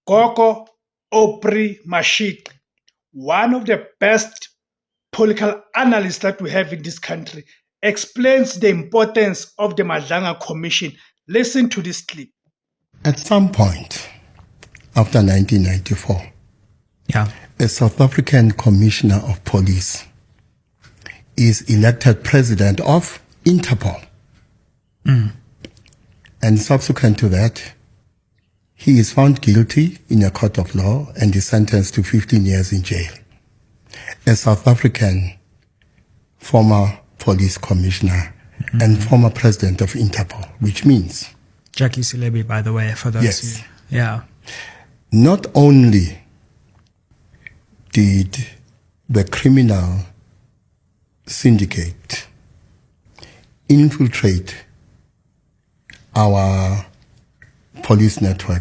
Gogo Opri Mashik, one of the best political analysts that we have in this country, explains the importance of the Madlanga Commission. Listen to this clip. At some point after 1994, a South African Commissioner of Police is elected president of Interpol. And subsequent to that, he is found guilty in a court of law and is sentenced to 15 years in jail. A South African former police commissioner and former president of Interpol, which means Jackie Selebi, by the way, for those yes, who, yeah. Not only did the criminal syndicate infiltrate our police networks